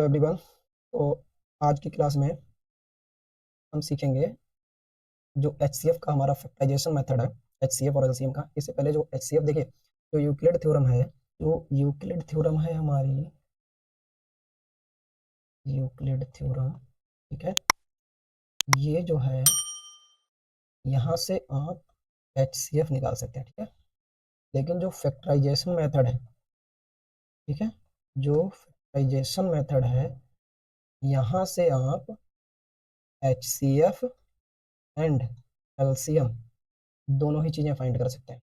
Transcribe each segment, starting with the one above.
Hello everyone. तो आज की क्लास में हम सीखेंगे जो एचसीएफ का हमारा फैक्टराइजेशन मेथड है, एचसीएफ और एलसीएम का। इससे पहले जो एचसीएफ देखिए, जो यूक्लिड थ्योरम है, जो यूक्लिड थ्योरम है हमारी यूक्लिड थ्योरम, ठीक है। ये जो है यहाँ से आप एचसीएफ निकाल सकते हैं, ठीक है। लेकिन जो फैक्टराइजेशन मेथड है, ठीक है, जो फैक्टराइजेशन मेथड है, यहाँ से आप एचसीएफ एंड एलसीएम दोनों ही चीज़ें फाइंड कर सकते हैं।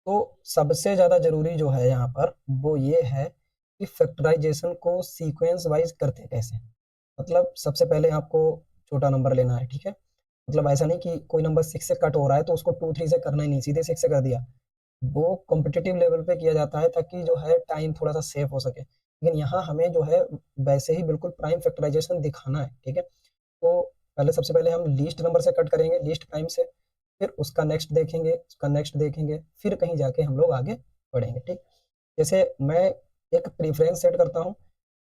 तो सबसे ज़्यादा ज़रूरी जो है यहाँ पर वो ये है कि फैक्टराइजेशन को सीक्वेंस वाइज करते कैसे। मतलब सबसे पहले आपको छोटा नंबर लेना है, ठीक है। मतलब ऐसा नहीं कि कोई नंबर 6 से कट हो रहा है तो उसको 2 3 से करना ही नहीं, सीधे 6 से कर दिया। वो कॉम्पिटिटिव लेवल पे किया जाता है ताकि जो है टाइम थोड़ा सा सेव हो सके। लेकिन यहाँ हमें जो है वैसे ही बिल्कुल प्राइम फैक्टराइजेशन दिखाना है, ठीक है। तो पहले सबसे पहले हम लीस्ट नंबर से कट करेंगे, लीस्ट प्राइम से, फिर उसका नेक्स्ट देखेंगे, उसका नेक्स्ट देखेंगे, फिर कहीं जाके हम लोग आगे बढ़ेंगे, ठीक। जैसे मैं एक प्रीफरेंस सेट करता हूँ,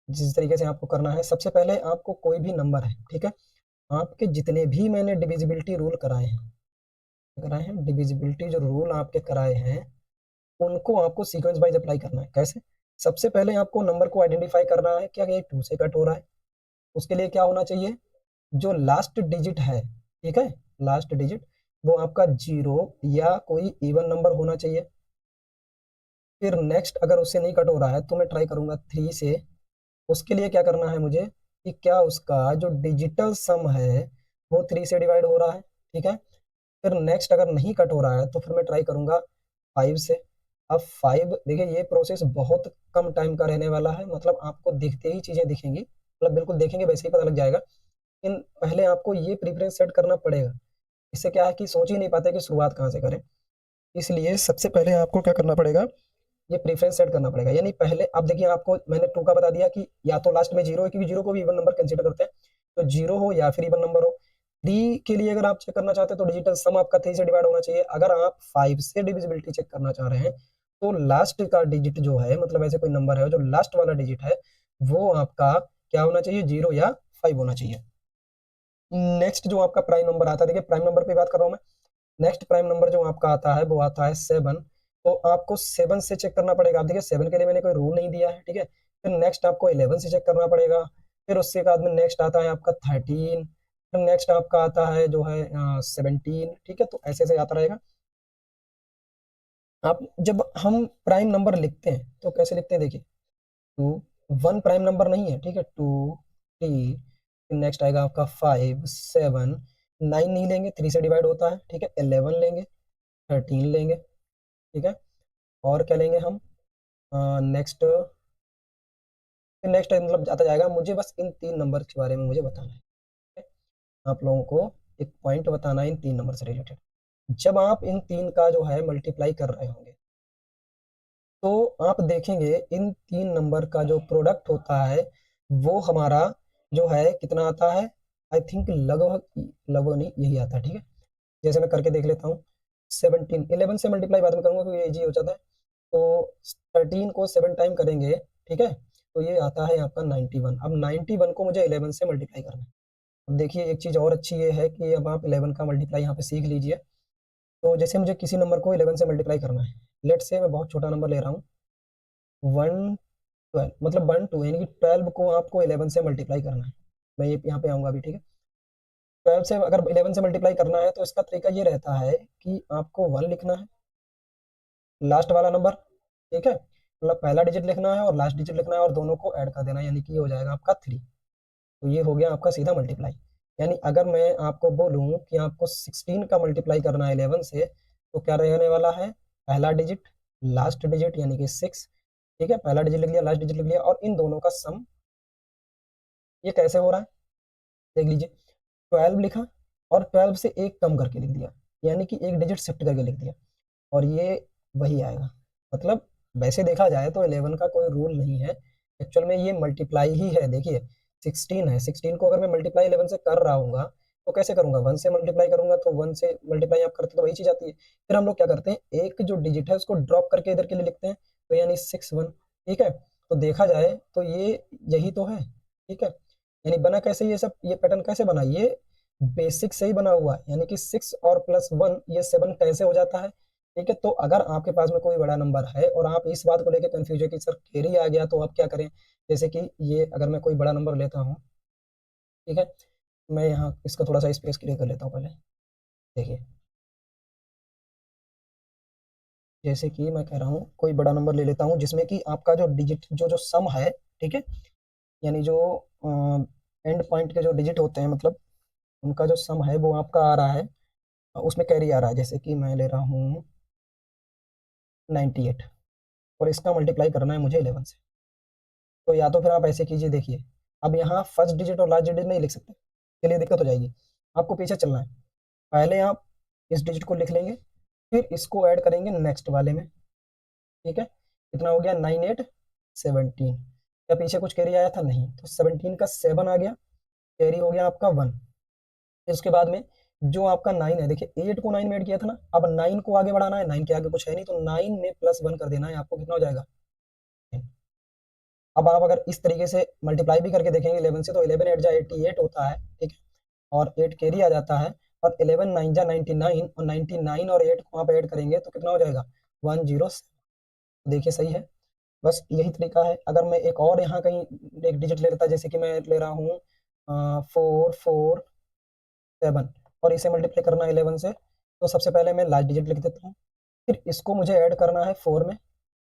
जिस तरीके से आपको करना है। सबसे पहले आपको कोई भी नंबर है, ठीक है, आपके जितने भी मैंने डिविजिबिलिटी रूल कराए हैं, डिविजिबिलिटी जो रूल आपके कराए हैं, उनको आपको सीक्वेंस वाइज अप्लाई करना है। कैसे? सबसे पहले आपको नंबर को आइडेंटिफाई करना है, क्या ये 2 से कट हो रहा है। उसके लिए क्या होना चाहिए, जो लास्ट डिजिट है, ठीक है, लास्ट डिजिट वो आपका 0 या कोई इवन नंबर होना चाहिए। फिर नेक्स्ट अगर उससे नहीं कट हो रहा है तो मैं ट्राई करूंगा 3 से। उसके लिए क्या करना है मुझे, कि क्या उसका जो डिजिटल सम है वो 3 से डिवाइड हो रहा है, ठीक है। फिर नेक्स्ट अगर नहीं कट हो रहा है तो फिर मैं ट्राई करूंगा 5 से। अब 5 देखिए, ये प्रोसेस बहुत कम टाइम का रहने वाला है, मतलब आपको दिखते ही चीजें दिखेंगी, मतलब बिल्कुल देखेंगे वैसे ही पता लग जाएगा। लेकिन पहले आपको ये प्रीफरेंस सेट करना पड़ेगा। इससे क्या है कि सोच ही नहीं पाते कि शुरुआत कहाँ से करें। इसलिए सबसे पहले आपको क्या करना पड़ेगा, ये प्रीफरेंस सेट करना पड़ेगा। यानी पहले अब देखिए, आपको मैंने 2 का बता दिया कि या तो लास्ट में 0 है, क्योंकि 0 को भी इवन नंबर कंसीडर करते हैं, तो 0 हो या फिर इवन नंबर हो। 3 के लिए अगर आप चेक करना चाहते हैं तो डिजिटल सम आपका 3 से डिवाइड होना चाहिए। अगर आप 5 से डिविजिबिलिटी चेक करना चाह रहे हैं तो लास्ट का डिजिट जो है, मतलब ऐसे कोई नंबर है जो लास्ट वाला डिजिट है, वो आपका क्या होना चाहिए, 0 या 5 होना चाहिए। नेक्स्ट जो आपका प्राइम नंबर आता है, देखिए प्राइम नंबर पे बात कर रहा हूँ मैं। नेक्स्ट प्राइम नंबर जो आपका आता है वो आता है 7। तो आपको 7 से चेक करना पड़ेगा। आप देखिए 7 के लिए मैंने कोई रूल नहीं दिया है, ठीक है। फिर नेक्स्ट आपको 11 से चेक करना पड़ेगा। फिर उसके बाद में नेक्स्ट आता है आपका 13। फिर नेक्स्ट आपका आता है जो है 17, ठीक है। तो ऐसे ऐसे आता रहेगा। आप जब हम प्राइम नंबर लिखते हैं तो कैसे लिखते हैं, देखिए 2, 1 प्राइम नंबर नहीं है, ठीक है। 2, 3, फिर नेक्स्ट आएगा आपका 5, 7, 9 नहीं लेंगे, 3 से डिवाइड होता है, ठीक है। 11 लेंगे, 13 लेंगे, ठीक है। और क्या लेंगे हम, नेक्स्ट, फिर नेक्स्ट मतलब आता जाएगा। मुझे बस इन 3 नंबर के बारे में मुझे बताना है, ठीक है? आप लोगों को एक पॉइंट बताना है इन 3 नंबर से रिलेटेड। जब आप इन 3 का जो है मल्टीप्लाई कर रहे होंगे तो आप देखेंगे इन 3 नंबर का जो प्रोडक्ट होता है वो हमारा जो है कितना आता है, आई थिंक लगभग लगभग नहीं, यही आता है, ठीक है। जैसे मैं करके देख लेता हूँ। 17, 11 से मल्टीप्लाई बाद में करूंगा क्योंकि ये इजी हो जाता है। तो 13 को 7 टाइम करेंगे, ठीक है, तो ये आता है आपका 91। अब 91 को मुझे 11 से मल्टीप्लाई करना है। अब देखिए एक चीज़ और अच्छी ये है कि अब आप 11 का मल्टीप्लाई यहाँ पे सीख लीजिए। तो जैसे मुझे किसी नंबर को 11 से मल्टीप्लाई करना है, लेट से मैं बहुत छोटा नंबर ले रहा हूँ, 112, मतलब 1 2 यानी कि 12 को आपको 11 से मल्टीप्लाई करना है। मैं ये यहाँ पे आऊँगा अभी, ठीक है। 12 से अगर 11 से मल्टीप्लाई करना है तो इसका तरीका ये रहता है कि आपको 1 लिखना है, लास्ट वाला नंबर, ठीक है, मतलब पहला डिजिट लिखना है और लास्ट डिजिट लिखना है और दोनों को ऐड कर देना है, यानी कि ये हो जाएगा आपका 3। तो ये हो गया आपका सीधा मल्टीप्लाई। यानी अगर मैं आपको बोलूं कि आपको 16 का मल्टीप्लाई करना है 11 से, तो क्या रहने वाला है, पहला डिजिट, लास्ट डिजिट यानी कि 6, ठीक है। पहला डिजिट लिख लिया, लास्ट डिजिट लिख लिया, और इन दोनों का सम। ये कैसे हो रहा है, देख लीजिए। 12 लिखा और 12 से एक कम करके लिख दिया, यानी कि एक डिजिट शिफ्ट करके लिख दिया, और ये वही आएगा। मतलब वैसे देखा जाए तो 11 का कोई रूल नहीं है, एक्चुअल में ये मल्टीप्लाई ही है। देखिए 16 है, 16 को अगर मैं मल्टीप्लाई 11 से कर रहा हूँ तो कैसे करूंगा, 1 से मल्टीप्लाई करूंगा, तो 1 से मल्टीप्लाई आप करते तो वही चीज आती है। फिर हम लोग क्या करते हैं, एक जो डिजिट है उसको ड्रॉप करके इधर के लिए लिखते हैं, तो यानी 6 1, ठीक है। तो देखा जाए तो ये यही तो है, ठीक है। यानी बना कैसे ये सब, ये पैटर्न कैसे बना, ये बेसिक से ही बना हुआ है, यानी कि 6 और +1 ये 7 कैसे हो जाता है, ठीक है। तो अगर आपके पास में कोई बड़ा नंबर है और आप इस बात को लेकर कंफ्यूज है कि सर कैरी आ गया, तो आप क्या करें। जैसे कि ये अगर मैं कोई बड़ा नंबर लेता हूँ, ठीक है, मैं यहाँ इसका थोड़ा सा स्पेस क्लियर कर लेता हूँ पहले। देखिए, जैसे कि मैं कह रहा हूँ कोई बड़ा नंबर ले लेता हूँ जिसमें कि आपका जो डिजिट जो जो सम है, ठीक है, यानी जो एंड पॉइंट के जो डिजिट होते हैं, मतलब उनका जो सम है वो आपका आ रहा है, उसमें कैरी आ रहा है। जैसे कि मैं ले रहा हूँ 98 और इसका मल्टीप्लाई करना है मुझे 11 से। तो या तो फिर आप ऐसे कीजिए, देखिए, अब यहाँ फर्स्ट डिजिट और लास्ट डिजिट नहीं लिख सकते, चलिए दिक्कत हो जाएगी। आपको पीछे चलना है, पहले आप इस डिजिट को लिख लेंगे, फिर इसको ऐड करेंगे नेक्स्ट वाले में, ठीक है। कितना हो गया, 98 17। क्या पीछे कुछ कैरी आया था, नहीं, तो 17 का 7 आ गया, कैरी हो गया आपका 1। इसके बाद में जो आपका 9 है, देखिए 8 को 9 में ऐड किया था ना, अब 9 को आगे बढ़ाना है, 9 के आगे कुछ है नहीं, तो 9 में +1 कर देना है आपको, कितना हो जाएगा। अब आप अगर इस तरीके से मल्टीप्लाई भी करके देखेंगे 11 से, तो 11 8 जा 88 होता है, ठीक है, और 8 कैरी आ जाता है, और 11 9 जा 99, और 99 और 8 को आप ऐड करेंगे तो कितना हो जाएगा, 107। देखिए सही है, बस यही तरीका है। अगर मैं एक और यहाँ कहीं एक डिजिट ले लेता, जैसे कि मैं ले रहा हूँ 4 4 7, और इसे मल्टीप्लाई करना है 11 से, तो सबसे पहले मैं लास्ट डिजिट लिख देता हूँ, फिर इसको मुझे ऐड करना है 4 में,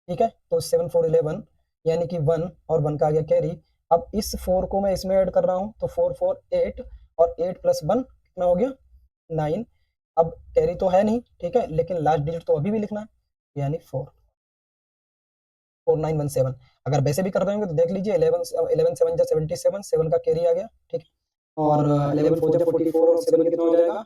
ठीक है। तो 7 4 11, यानी कि 1 और 1 का आ गया कैरी। अब इस 4 को मैं इसमें ऐड कर रहा हूँ, तो 4 4 8, और 8 +1 कितना हो गया, 9। अब कैरी तो है नहीं, ठीक है, लेकिन लास्ट डिजिट तो अभी भी लिखना है, यानी 4917। अगर वैसे भी कर रहे होंगे तो देख लीजिए, 11 7 जा 77, 7 का कैरी आ गया, ठीक है, और 11 4 जा 44, और 7 कितना हो जाएगा,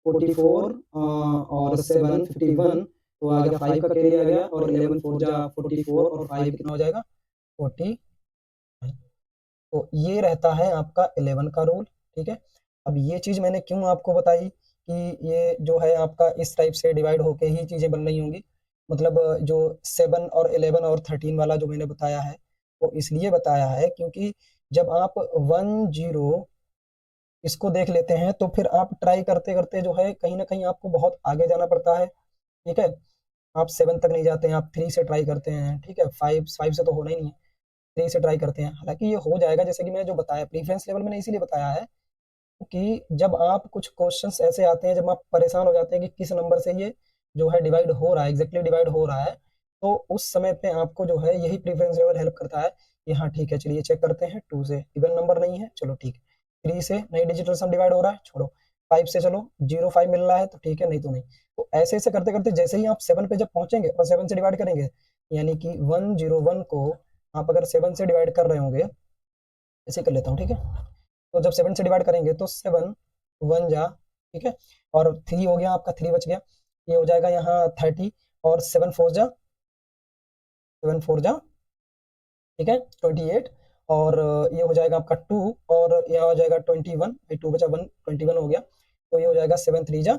44, और 7 51, तो आ गया 5 का कैरी आ गया, और 11 4 जा 44, और 5 कितना हो जाएगा, 40। तो ये रहता है आपका 11 का रूल, ठीक है। अब ये चीज़ मैंने क्यों आपको बताई कि ये जो है आपका इस टाइप से डिवाइड होके ही चीज़ें बन रही होंगी, मतलब जो 7 और 11 और 13 वाला जो मैंने बताया है, वो इसलिए बताया है क्योंकि जब आप 1 0 इसको देख लेते हैं, तो फिर आप ट्राई करते करते जो है कहीं ना कहीं आपको बहुत आगे जाना पड़ता है, ठीक है। आप 7 तक नहीं जाते हैं, आप 3 से ट्राई करते हैं, ठीक है, 5 से तो होना ही नहीं है, 3 से ट्राई करते हैं। हालांकि ये हो जाएगा, जैसे कि मैंने जो बताया प्रीफरेंस लेवल मैंने इसीलिए बताया है कि जब आप कुछ क्वेश्चंस ऐसे आते हैं, जब आप परेशान हो जाते हैं कि किस नंबर से ये जो है डिवाइड हो रहा है, एग्जैक्टली डिवाइड हो रहा है, तो उस समय पे आपको जो है यही प्रीफरेंस लेवल हेल्प करता है कि हाँ ठीक है, चलिए चेक करते हैं, 2 से इवन नंबर नहीं है, चलो ठीक है, 3 से नहीं डिजिटल सम डिवाइड हो रहा है, छोड़ो, 5 से चलो 0 5 मिल रहा है तो ठीक है, नहीं तो नहीं। तो ऐसे ऐसे करते करते जैसे ही आप 7 पे जब पहुंचेंगे और 7 से डिवाइड करेंगे, यानी कि 101 को आप अगर 7 से डिवाइड कर रहे होंगे, ऐसे कर लेता हूँ, ठीक है, तो जब 7 से डिवाइड करेंगे तो 7 1 जा, ठीक है, और 3 हो गया आपका, 3 बच गया, ये हो जाएगा यहाँ 30, और 7 4 जा, ठीक है, 28, और ये हो जाएगा आपका 2, और यह हो जाएगा 21, 2 बचा 1, 21 हो गया, तो ये हो जाएगा 7 3 जा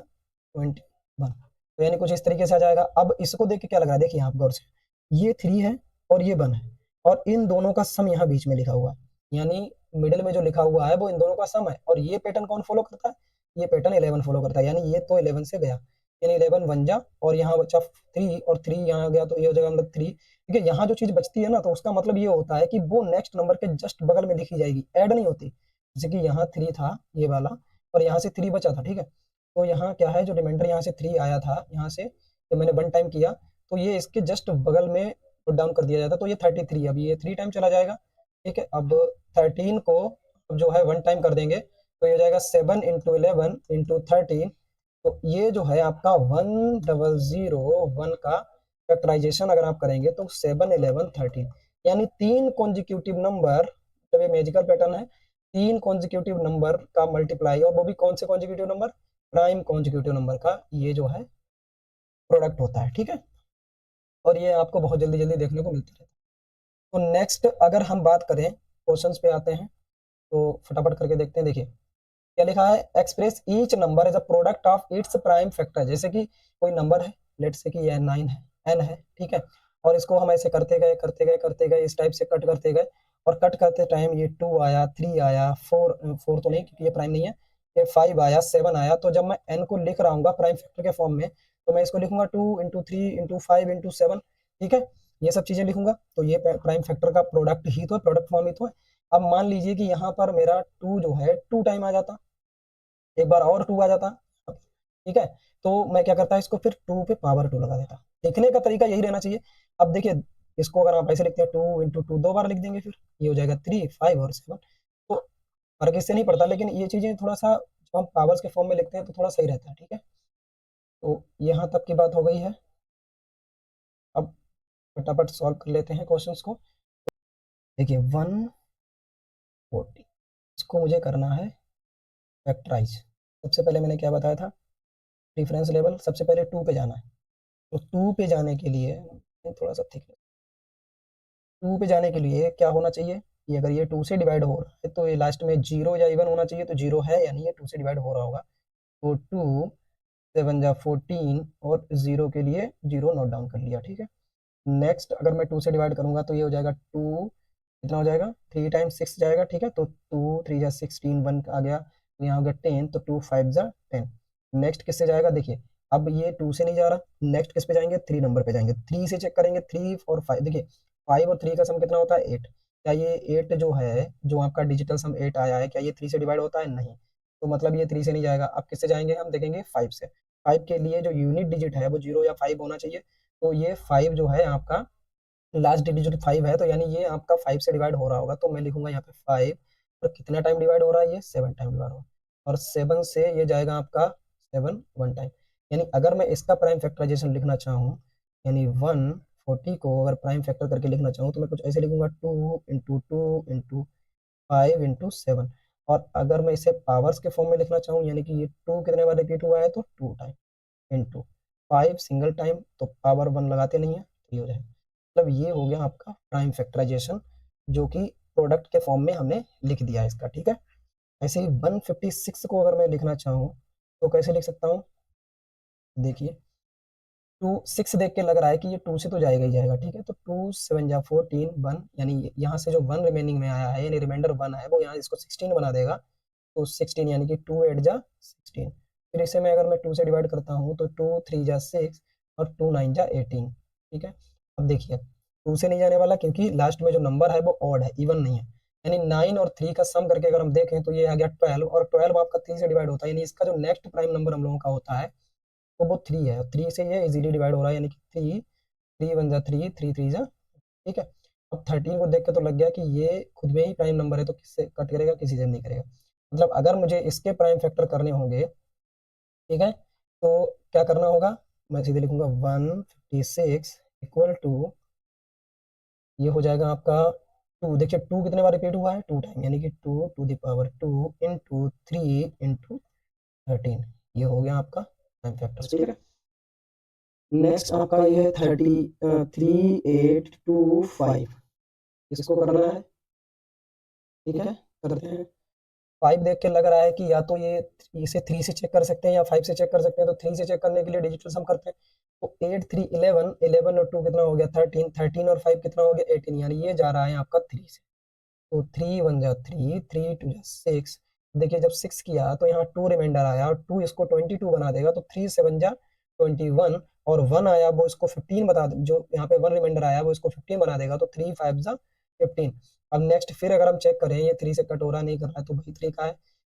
21। तो यानी कुछ इस तरीके से आ जाएगा। अब इसको देख के क्या लग रहा है, देखिए आप गौर से, ये 3 है और ये 1 है, और इन दोनों का सम यहाँ बीच में लिखा हुआ है, यानी मिडिल में जो लिखा हुआ है वो इन दोनों का सम है, और ये पैटर्न कौन फॉलो करता है, ये पैटर्न 11 फॉलो करता है, यानी ये तो 11 से गया, यानी 11 1 जा, और यहाँ बचा 3, और 3 यहाँ गया, तो ये हो जाएगा मतलब 3, ठीक है। यहाँ जो चीज बचती है ना, तो उसका मतलब ये होता है कि वो नेक्स्ट नंबर के जस्ट बगल में लिखी जाएगी, ऐड नहीं होती। जैसे कि यहाँ 3 था ये वाला, और यहाँ से 3 बचा था, ठीक है, तो यहाँ क्या है, जो रिमाइंडर यहाँ से 3 आया था, यहाँ से जब मैंने 1 टाइम किया, तो ये इसके जस्ट बगल में पुट डाउन कर दिया जाता है, तो ये 33, अब ये 3 टाइम चला जाएगा, ठीक है। अब 13 को अब जो है 1 टाइम कर देंगे, तो ये हो जाएगा 7 इंटू 11 इंटू 13, तो ये जो है आपका 1001 का फैक्टराइजेशन अगर आप करेंगे तो 7 11 13, यानी 3 कॉन्जिक्यूटिव नंबर, जब ये मैजिकल पैटर्न है, 3 कॉन्जिक्यूटिव नंबर का मल्टीप्लाई, और वो भी कौन से consecutive number, prime consecutive number का ये जो है प्रोडक्ट होता है, ठीक है। और ये आपको बहुत जल्दी जल्दी देखने को मिलता है। तो नेक्स्ट अगर हम बात करें, क्वेश्चंस पे आते हैं, तो फटाफट करके देखते हैं। देखिए क्या लिखा है, express each number as a product of its prime factor. जैसे कि कोई नंबर है, लेट्स से कि ये 9 है, n है, ठीक है, और इसको हम ऐसे करते गए इस टाइप से कट करते गए, और कट करते टाइम ये 2 आया, 3 आया, 4 तो नहीं क्योंकि ये प्राइम नहीं है, ये 5 आया, 7 आया। तो जब मैं n को लिख रहा हूँ प्राइम फैक्टर के फॉर्म में, तो मैं इसको लिखूंगा 2 इंटू 3 इंटू 5 इंटू 7, ठीक है, ये सब चीजें लिखूंगा। तो ये प्राइम फैक्टर का प्रोडक्ट ही तो है, प्रोडक्ट फॉर्म ही तो है। अब मान लीजिए कि यहाँ पर मेरा 2 जो है 2 टाइम आ जाता, एक बार और 2 आ जाता, ठीक है, तो मैं क्या करता, इसको फिर 2 पे पावर 2 लगा देता। लिखने का तरीका यही रहना चाहिए। अब देखिए, इसको अगर आप ऐसे लिखते हैं 2 इंटू 2 दो बार लिख देंगे, फिर ये हो जाएगा 3, 5 और 7। तो फर्क इससे नहीं पड़ता, लेकिन ये चीजें थोड़ा सा जब हम पावर्स के फॉर्म में लिखते हैं तो थोड़ा सही रहता है, ठीक है। तो यहाँ तक की बात हो गई है। अब फटाफट सॉल्व कर लेते हैं क्वेश्चंस को। देखिए 140, इसको मुझे करना है फैक्टराइज। सबसे पहले मैंने क्या बताया था, डिफरेंस लेवल, सबसे पहले 2 पे जाना है। तो 2 पे जाने के लिए थोड़ा सा थिक, 2 पे जाने के लिए क्या होना चाहिए कि अगर ये 2 से डिवाइड हो रहा है तो ये लास्ट में 0 या इवन होना चाहिए। तो 0 है यानी ये 2 से डिवाइड हो रहा होगा। तो 2 7 जा 14 और 0 के लिए 0 नोट डाउन कर लिया, ठीक है। नेक्स्ट अगर मैं 2 से डिवाइड करूंगा तो ये हो जाएगा 2, कितना हो जाएगा 3 टाइम्स 6 जाएगा, ठीक है। तो 2 3 जा 16, 1 आ गया, तो यहाँ हो गया 10, तो 2 5 जा 10। नेक्स्ट किससे जाएगा, देखिए अब ये 2 से नहीं जा रहा, नेक्स्ट किस पे जाएंगे, 3 नंबर पे जाएंगे, 3 से चेक करेंगे, 3 और 5, देखिए 5 और 3 का सम कितना होता है 8। क्या ये 8 जो है, जो आपका डिजिटल सम 8 आया है, क्या ये 3 से डिवाइड होता है, नहीं। तो मतलब ये 3 से नहीं जाएगा। अब किससे जाएंगे, हम देखेंगे 5 से। 5 के लिए जो यूनिट डिजिट है वो 0 या 5 होना चाहिए। तो ये 5 जो है आपका लास्ट डिजिट 5 है, तो यानी ये आपका 5 से डिवाइड हो रहा होगा। तो मैं लिखूंगा यहाँ पे 5, और कितना टाइम डिवाइड हो रहा है, ये 7 टाइम डिवाइड हो रहा है। और 7 से ये जाएगा आपका 7 1 टाइम। यानी अगर मैं इसका प्राइम फैक्टराइजेशन लिखना चाहूँ, यानी 140 को अगर प्राइम फैक्टर करके लिखना चाहूँ, तो मैं कुछ ऐसे लिखूंगा 2 इंटू 2 इंटू 5 इंटू 7। और अगर मैं इसे पावर्स के फॉर्म में लिखना चाहूँ, यानी कि ये 2 कितने बार रिपीट हुआ है, तो 2 टाइम इंटू 5 सिंगल टाइम, तो पावर 1 लगाते नहीं है, 3 हो जाएगा। मतलब ये हो गया आपका प्राइम फैक्टराइजेशन, जो कि प्रोडक्ट के फॉर्म में हमने लिख दिया है इसका, ठीक है। ऐसे ही 156 को अगर मैं लिखना चाहूँ तो कैसे लिख सकता हूँ, देखिए 2 6 देख के लग रहा है कि ये 2 से तो जाएगा ही जाएगा, ठीक है। तो 2 7 जा 14 1, यानी यहाँ से जो 1 रिमेनिंग में आया है, यानी रिमाइंडर 1 है, वो यहाँ इसको 16 बना देगा। तो 16 यानी कि 2 8 जा 16। फिर इसे मैं अगर मैं 2 से डिवाइड करता हूँ तो 2 3 जा 6 और 2 9 जा 18, ठीक है। अब देखिए 2 से नहीं जाने वाला, क्योंकि लास्ट में जो नंबर है वो ऑड है, इवन नहीं है। यानी 9 और 3 का सम करके अगर हम देखें तो ये आ गया 12, और 12 आपका 3 से डिवाइड होता है, यानी इसका जो नेक्स्ट प्राइम नंबर हम लोगों का होता है तो वो 3 है। 3 से ये इजीली डिवाइड हो रहा है, यानी कि 3 3 1 जा 3 3 3 जा, ठीक है। अब 13 को देख के तो लग गया कि ये खुद में ही प्राइम नंबर है, तो किससे कट करेगा, किसी से नहीं करेगा। मतलब अगर मुझे इसके प्राइम फैक्टर करने होंगे, ठीक है, तो क्या करना होगा, मैं सीधे लिखूंगा 156 इक्वल टू, ये हो जाएगा आपका 2, देखिए 2 कितने बार रिपीट हुआ है, 2 टाइम, यानी कि 2 to the power 2 into 3 into 13। ये हो गया आपका प्राइम फैक्टर, ठीक है। नेक्स्ट आपका ये है 3825, इसको करना है, ठीक है, करते हैं। 5 देख के लग रहा है कि या तो ये इसे 3 से चेक कर सकते हैं या 5 से चेक कर सकते हैं। तो 3 से चेक करने के लिए डिजिटल सम करते हैं। तो 8 3 11, 11 और 2 कितना हो गया 13, 13 और 5 कितना हो गया 18, यानी ये जा रहा है आपका 3 से। तो 3 1 जा 3, 3 2 जा 6। देखिए जब 6 किया तो यहाँ 2 रिमाइंडर आया, और 2 इसको 22 बना देगा, तो 3 7 जा 21, और 1 आया वो इसको 15 बता, जो यहाँ पे 1 रिमाइंडर आया वो इसको 15 बना देगा, तो 3 5 जा 15। अब नेक्स्ट फिर अगर हम चेक करें, ये 3 से कट हो रहा नहीं कर रहा है, तो भाई 3 का है,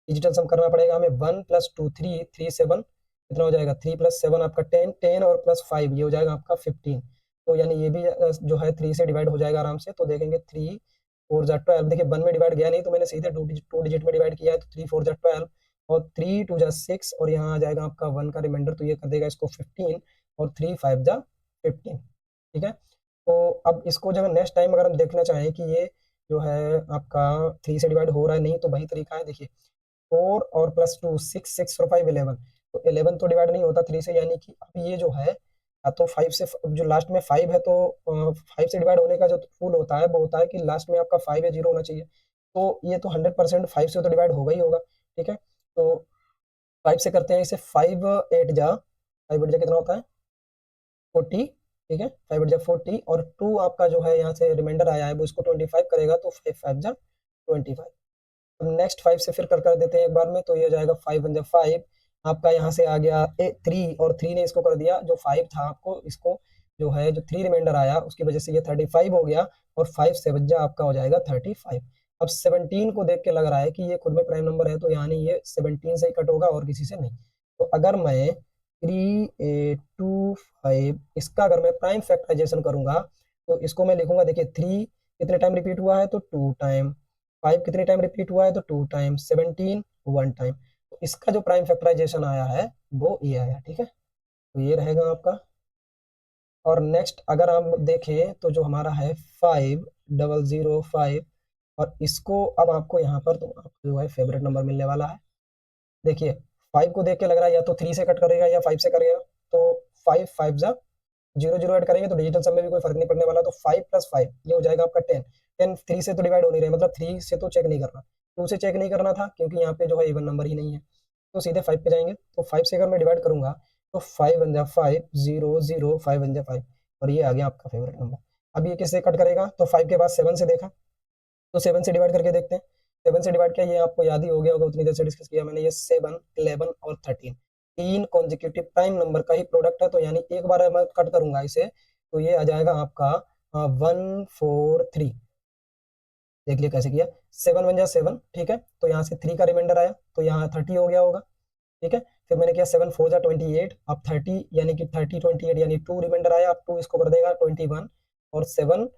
डिजिटल सम करना पड़ेगा हमें। 1 प्लस 2 3, 3 7 कितना हो जाएगा, 3 प्लस 7 आपका 10, 10 और प्लस 5 ये हो जाएगा आपका 15। तो यानी ये भी जो है 3 से डिवाइड हो जाएगा आराम से। तो देखेंगे 3 4 जा 12, देखिए 1 में डिवाइड गया नहीं, तो मैंने सीधे 2 डिजिट में डिवाइड किया है, तो 3 4 जा 12 और 3 2 जा 6, और यहाँ आ जाएगा आपका 1 का रिमाइंडर, तो ये कर देगा इसको 15, और 3 5 जा 15, ठीक है। तो अब इसको जब नेक्स्ट टाइम अगर हम देखना चाहें कि ये जो है आपका 3 से डिवाइड हो रहा है नहीं, तो वही तरीका है, देखिए 4 और प्लस 2 6, 6 और 5 11। तो 11 तो डिवाइड नहीं होता 3 से, यानी कि अब ये जो है या तो 5 से, जो लास्ट में 5 है, तो 5 से डिवाइड होने का जो फूल होता है वो होता है कि लास्ट में आपका 5 या 0 होना चाहिए। तो ये तो 100% 5 से तो डिवाइड होगा ही होगा, ठीक है। तो 5 से करते हैं इसे, 5 8 जा, 5 8 जा कितना होता है 40, ठीक है, 5 8 जा 40 और 2 आपका जो है यहाँ से रिमाइंडर आया है वो इसको 25 करेगा तो 5 5 जा 25। अब नेक्स्ट 5 से फिर कर देते हैं एक बार में, तो ये हो जाएगा 5 1 जा 5 आपका यहाँ से आ गया 3 और 3 ने इसको कर दिया, जो 5 था आपको इसको जो है जो 3 रिमाइंडर आया उसकी वजह से ये 35 हो गया और 5 7 जा आपका हो जाएगा 35। अब 17 को देख के लग रहा है कि ये खुद में प्राइम नंबर है, तो यानी ये 17 से ही कट होगा और किसी से नहीं। तो अगर मैं 3 8 2 5 इसका अगर मैं प्राइम फैक्टराइजेशन करूंगा तो इसको मैं लिखूंगा, देखिए 3 कितने टाइम रिपीट हुआ है तो 2 टाइम, 5 कितने टाइम रिपीट हुआ है तो 2 टाइम, 17 1 टाइम। तो इसका जो प्राइम फैक्टराइजेशन आया है वो ये आया, ठीक है, तो ये रहेगा आपका। और नेक्स्ट अगर हम देखें तो जो हमारा है 5005 और इसको अब आपको यहाँ पर तो आपको जो है फेवरेट नंबर मिलने वाला है। देखिए 5 को देख के लग रहा है या तो 3 से कट करेगा या 5 से करेगा, तो 5 5 जा 0 0 ऐड करेंगे तो डिजिटल सम में भी कोई फर्क नहीं पड़ने वाला, तो 5 + 5 ये हो जाएगा आपका 10। 10 3 से तो डिवाइड हो नहीं रहे, मतलब 3 से तो चेक नहीं करना, 2 से चेक नहीं करना था क्योंकि यहाँ पे जो है इवन नंबर ही नहीं है, तो सीधे 5 पे जाएंगे। तो 5 से अगर मैं डिवाइड करूंगा तो 5 1 जा 5 0 0 5 1 जा 5 और ये आ गया आपका फेवरेट नंबर। अब ये किससे कट करेगा तो 5 के बाद 7 से देखा, तो 7 से डिवाइड करके देखते हैं। 7 से डिवाइड किया, ये आपको याद ही हो गया होगा, उतनी देर से डिस्कस किया मैंने, ये 7 11 और 13 तीन कॉन्जिक्यूटिव प्राइम नंबर का ही प्रोडक्ट है, तो यानी एक बार मैं कट करूंगा इसे तो ये आ जाएगा आपका 143। देख लिया कैसे किया, 7 1 जा 7, ठीक है, तो यहाँ से 3 का रिमाइंडर आया तो यहाँ 30 हो गया होगा, ठीक है। फिर मैंने किया 7 4 जा 28, अब 30 यानी कि 30 28 यानी 2 रिमाइंडर आया, अब 2 इसको कर देगा 21 और 7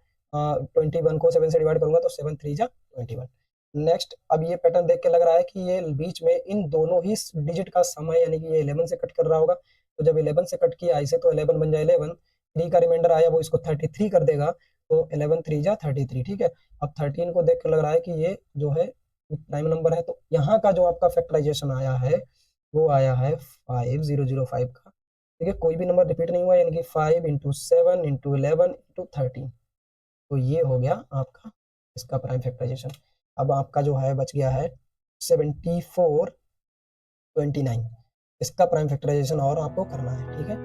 21 को 7 से डिवाइड करूंगा तो 7 3 जा 21। नेक्स्ट अब ये पैटर्न देख के लग रहा है कि ये बीच में इन दोनों ही डिजिट का सम है, यानी कि ये 11 से कट कर रहा होगा, तो जब 11 से कट किया इसे तो 11 बन जाए 11, 3 का रिमाइंडर आया वो इसको 33 कर देगा, तो 11 3 जा 33, ठीक है। अब 13 को देख कर लग रहा है कि ये जो है प्राइम नंबर है, तो यहाँ का जो आपका फैक्टराइजेशन आया है वो आया है 5005 का, ठीक है, कोई भी नंबर रिपीट नहीं हुआ, यानी कि 5 इंटू 7 इंटू 11 इंटू 13, तो ये हो गया आपका इसका प्राइम फैक्टराइजेशन। अब आपका जो है बच गया है 7429, इसका प्राइम फैक्टराइजेशन और आपको करना है, ठीक है।